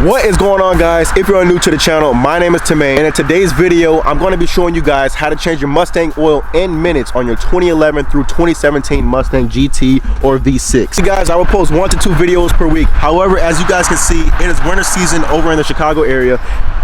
What is going on, guys? If you're new to the channel, my name is Tamaine, and in today's video I'm going to be showing you guys how to change your Mustang oil in minutes on your 2011 through 2017 Mustang GT or V6. You guys, I will post 1 to 2 videos per week. However, as you guys can see, it is winter season over in the Chicago area.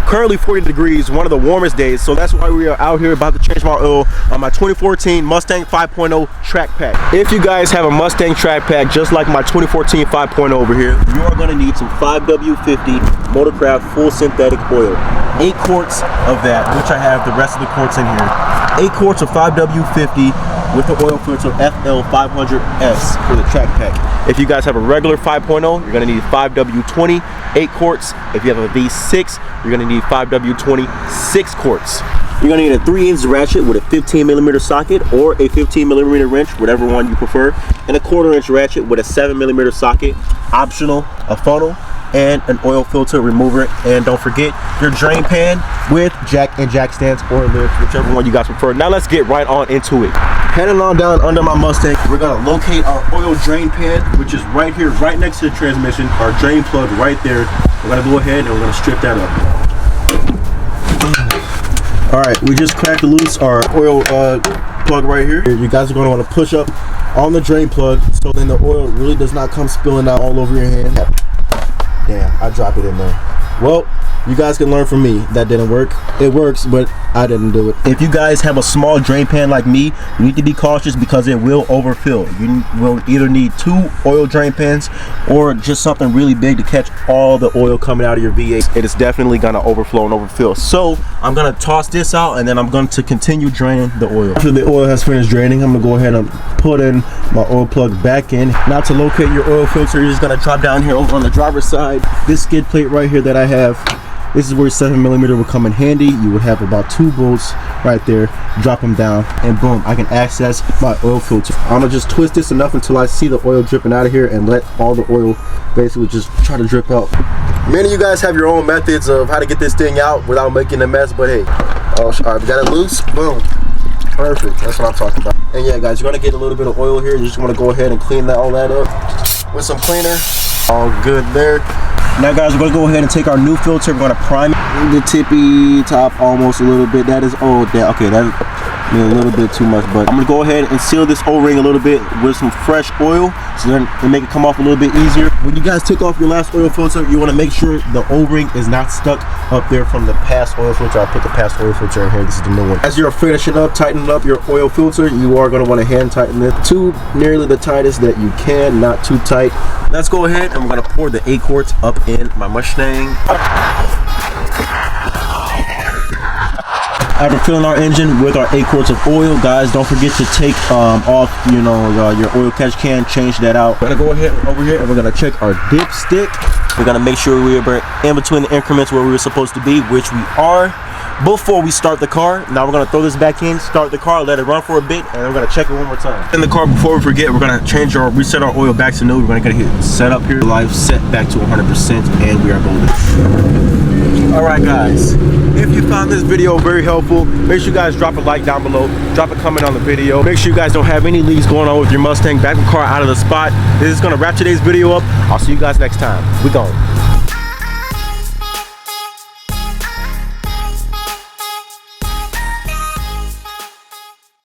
Currently 40 degrees, one of the warmest days, so that's why we are out here about to change my oil on my 2014 Mustang 5.0 track pack. If you guys have a Mustang track pack just like my 2014 5.0 over here, you are going to need some 5W50 Motorcraft full synthetic oil. 8 quarts of that, which I have the rest of the quarts in here. 8 quarts of 5W50 with the oil filter FL500S for the track pack. If you guys have a regular 5.0, you're going to need 5W20, 8 quarts. If you have a V6, you're going to need 5W20, 6 quarts. You're going to need a 3-inch ratchet with a 15mm socket or a 15mm wrench, whatever one you prefer, and a 1/4-inch ratchet with a 7mm socket, optional, a funnel, and an oil filter remover. And don't forget your drain pan with jack and jack stands or lift, whichever one you guys prefer. Now let's get right on into it. Heading on down under my Mustang, we're gonna locate our oil drain pan, which is right here, right next to the transmission. Our drain plug right there. We're gonna go ahead and we're gonna strip that up. All right, we just cracked loose our oil plug right here. You guys are gonna wanna push up on the drain plug so then the oil really does not come spilling out all over your hand. Damn, I dropped it in there. Well, you guys can learn from me. That didn't work. It works, but I didn't do it. If you guys have a small drain pan like me, you need to be cautious because it will overfill. You will either need 2 oil drain pans or just something really big to catch all the oil coming out of your V8. It is definitely gonna overflow and overfill. So I'm gonna toss this out and then I'm going to continue draining the oil. After the oil has finished draining, I'm gonna go ahead and put in my oil plug back in. Now to locate your oil filter, you're just gonna drop down here over on the driver's side. This skid plate right here that I have, this is where 7mm will come in handy. You would have about 2 bolts right there. Drop them down and boom, I can access my oil filter. I'm gonna just twist this enough until I see the oil dripping out of here and let all the oil basically just try to drip out. Many of you guys have your own methods of how to get this thing out without making a mess, but hey, all right, we got it loose, boom. Perfect, that's what I'm talking about. And yeah, guys, you're gonna get a little bit of oil here. You just wanna go ahead and clean all that up with some cleaner. All good there. Now guys, we're gonna go ahead and take our new filter. We're gonna prime the tippy top almost a little bit. That is, oh, okay, that is a little bit too much, but I'm gonna go ahead and seal this O-ring a little bit with some fresh oil, so then it make it come off a little bit easier. When you guys take off your last oil filter, you wanna make sure the O-ring is not stuck up there from the past oil filter. I put the past oil filter in here. This is the new one. As you're finishing up, tightening up your oil filter, you are gonna wanna hand tighten it to nearly the tightest that you can, not too tight. Let's go ahead and we're gonna pour the 8 quarts up in my Mustang. After filling our engine with our 8 quarts of oil, guys, don't forget to take off, you know, your oil catch can, change that out. We're gonna go ahead over here and we're gonna check our dipstick. We're gonna make sure we are in between the increments where we were supposed to be, which we are, before we start the car. Now we're gonna throw this back in, start the car, let it run for a bit, and we're gonna check it one more time. In the car, before we forget, we're gonna reset our oil back to new. We're gonna hit set up here, live set back to 100%, and we are golden. All right, guys, if you found this video very helpful, make sure you guys drop a like down below, drop a comment on the video. Make sure you guys don't have any leaks going on with your Mustang. Back the car out of the spot. This is gonna wrap today's video up. I'll see you guys next time. We gone.